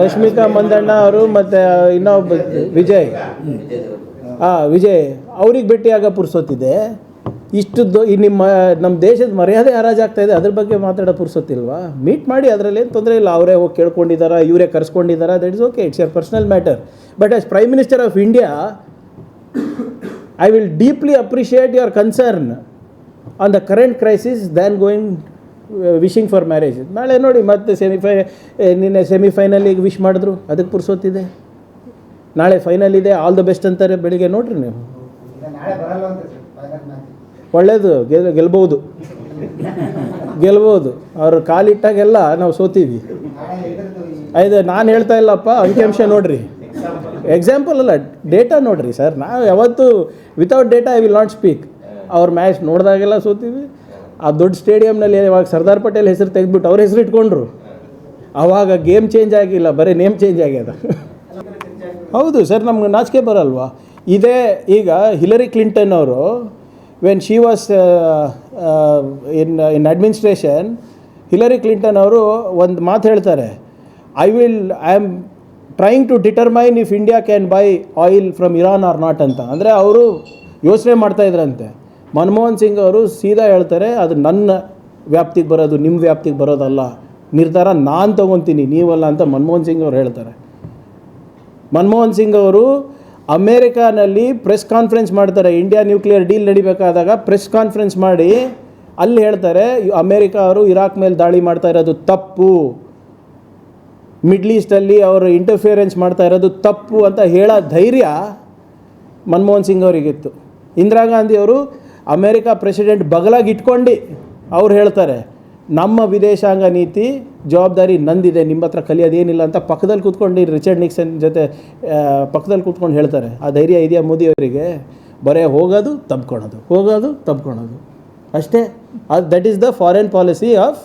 ರಶ್ಮಿಕಾ ಮಂದಣ್ಣ ಅವರು ಮತ್ತು ಇನ್ನೊಬ್ಬ ವಿಜಯ್ ಅವ್ರಿಗೆ ಭೇಟಿಯಾಗ ಪುರ್ಸೊತ್ತಿದೆ. ಇಷ್ಟದ್ದು ಈ ನಮ್ಮ ದೇಶದ ಮರ್ಯಾದೆ ಹರಾಜಾಗ್ತಾಯಿದೆ, ಅದ್ರ ಬಗ್ಗೆ ಮಾತಾಡೋ ಪುರ್ಸೊತ್ತಿಲ್ವಾ? ಮೀಟ್ ಮಾಡಿ, ಅದರಲ್ಲೇನು ತೊಂದರೆ ಇಲ್ಲ. ಅವರೇ ಹೋಗಿ ಕೇಳ್ಕೊಂಡಿದ್ದಾರಾ, ಇವರೇ ಕರ್ಸ್ಕೊಂಡಿದ್ದಾರಾ, that is okay, it's your personal matter. But as prime minister of India, I will deeply appreciate your concern on the current crisis than going wishing for marriage. ನಾಳೆ ನೋಡಿ ಮತ್ತೆ ನಿನ್ನೆ ಸೆಮಿಫೈನಲಿಗೆ ವಿಶ್ ಮಾಡಿದ್ರು, ಅದಕ್ಕೆ ಪುರ್ಸೊತ್ತಿದೆ. ನಾಳೆ ಫೈನಲ್ ಇದೆ, ಆಲ್ ದ ಬೆಸ್ಟ್ ಅಂತಾರೆ ಬೆಳಿಗ್ಗೆ. ನೋಡ್ರಿ ನೀವು, ಒಳ್ಳೇದು, ಗೆಲ್ಬೋದು. ಅವ್ರು ಕಾಲಿಟ್ಟಾಗೆಲ್ಲ ನಾವು ಸೋತೀವಿ. ಇದು ನಾನು ಹೇಳ್ತಾ ಇಲ್ಲಪ್ಪ, ಅಂಕಿಅಂಶ ನೋಡ್ರಿ, ಎಕ್ಸಾಂಪಲ್ ಅಲ್ಲ, ಡೇಟಾ ನೋಡ್ರಿ ಸರ್. ನಾವು ಯಾವತ್ತೂ without data I will not speak. ಅವ್ರ ಮ್ಯಾಚ್ ನೋಡಿದಾಗೆಲ್ಲ ಸೋತೀವಿ. ಆ ದೊಡ್ಡ ಸ್ಟೇಡಿಯಮ್ನಲ್ಲಿ ಇವಾಗ ಸರ್ದಾರ್ ಪಟೇಲ್ ಹೆಸರು ತೆಗೆದ್ಬಿಟ್ಟು ಅವ್ರ ಹೆಸರು ಇಟ್ಕೊಂಡ್ರು. ಆವಾಗ ಗೇಮ್ ಚೇಂಜ್ ಆಗಿಲ್ಲ, ಬರೀ ನೇಮ್ ಚೇಂಜ್ ಆಗ್ಯದ. ಹೌದು ಸರ್, ನಮ್ಗೆ ನಾಚಿಕೆ ಬರಲ್ವಾ? ಇದೇ ಈಗ ಹಿಲರಿ ಕ್ಲಿಂಟನ್ ಅವರು, when she was in administration, Hillary Clinton ಅವರು ಒಂದು ಮಾತು ಹೇಳ್ತಾರೆ, I am trying to determine if India can buy oil from Iran or not ಅಂತ. ಅಂದರೆ ಅವರು ಯೋಚನೆ ಮಾಡ್ತಾಯಿದ್ರಂತೆ. ಮನಮೋಹನ್ ಸಿಂಗ್ ಅವರು ಸೀದಾ ಹೇಳ್ತಾರೆ, ಅದು ನನ್ನ ವ್ಯಾಪ್ತಿಗೆ ಬರೋದು, ನಿಮ್ಮ ವ್ಯಾಪ್ತಿಗೆ ಬರೋದಲ್ಲ, ನಿರ್ಧಾರ ನಾನು ತೊಗೊತೀನಿ, ನೀವಲ್ಲ ಅಂತ ಮನಮೋಹನ್ ಸಿಂಗ್ ಅವರು ಹೇಳ್ತಾರೆ. ಮನಮೋಹನ್ ಸಿಂಗ್ ಅವರು ಅಮೇರಿಕಾನಲ್ಲಿ ಪ್ರೆಸ್ ಕಾನ್ಫರೆನ್ಸ್ ಮಾಡ್ತಾರೆ. ಇಂಡಿಯಾ ನ್ಯೂಕ್ಲಿಯರ್ ಡೀಲ್ ನಡಿಬೇಕಾದಾಗ ಪ್ರೆಸ್ ಕಾನ್ಫರೆನ್ಸ್ ಮಾಡಿ ಅಲ್ಲಿ ಹೇಳ್ತಾರೆ, ಅಮೇರಿಕಾ ಅವರು ಇರಾಕ್ ಮೇಲೆ ದಾಳಿ ಮಾಡ್ತಾ ಇರೋದು ತಪ್ಪು, ಮಿಡ್ಲ್ ಈಸ್ಟಲ್ಲಿ ಅವರು ಇಂಟರ್ಫಿಯರೆನ್ಸ್ ಮಾಡ್ತಾ ಇರೋದು ತಪ್ಪು ಅಂತ ಹೇಳೋ ಧೈರ್ಯ ಮನಮೋಹನ್ ಸಿಂಗ್ ಅವರಿಗಿತ್ತು. ಇಂದಿರಾ ಗಾಂಧಿ ಅವರು ಅಮೇರಿಕಾ ಪ್ರೆಸಿಡೆಂಟ್ ಬಗಲಾಗಿ ಇಟ್ಕೊಂಡು ಅವ್ರು ಹೇಳ್ತಾರೆ, ನಮ್ಮ ವಿದೇಶಾಂಗ ನೀತಿ ಜವಾಬ್ದಾರಿ ನಂದಿದೆ, ನಿಮ್ಮ ಹತ್ರ ಕಲಿಯೋದೇನಿಲ್ಲ ಅಂತ ಪಕ್ಕದಲ್ಲಿ ಕೂತ್ಕೊಂಡು ರಿಚರ್ಡ್ ನಿಕ್ಸನ್ ಜೊತೆ ಪಕ್ಕದಲ್ಲಿ ಕೂತ್ಕೊಂಡು ಹೇಳ್ತಾರೆ. ಆ ಧೈರ್ಯ ಇದೆಯಾ ಮೋದಿಯವರಿಗೆ? ಬರೇ ಹೋಗೋದು ತಬ್ಕೊಳೋದು, ಹೋಗೋದು ತಬ್ಕೊಳೋದು ಅಷ್ಟೇ. That is the foreign policy of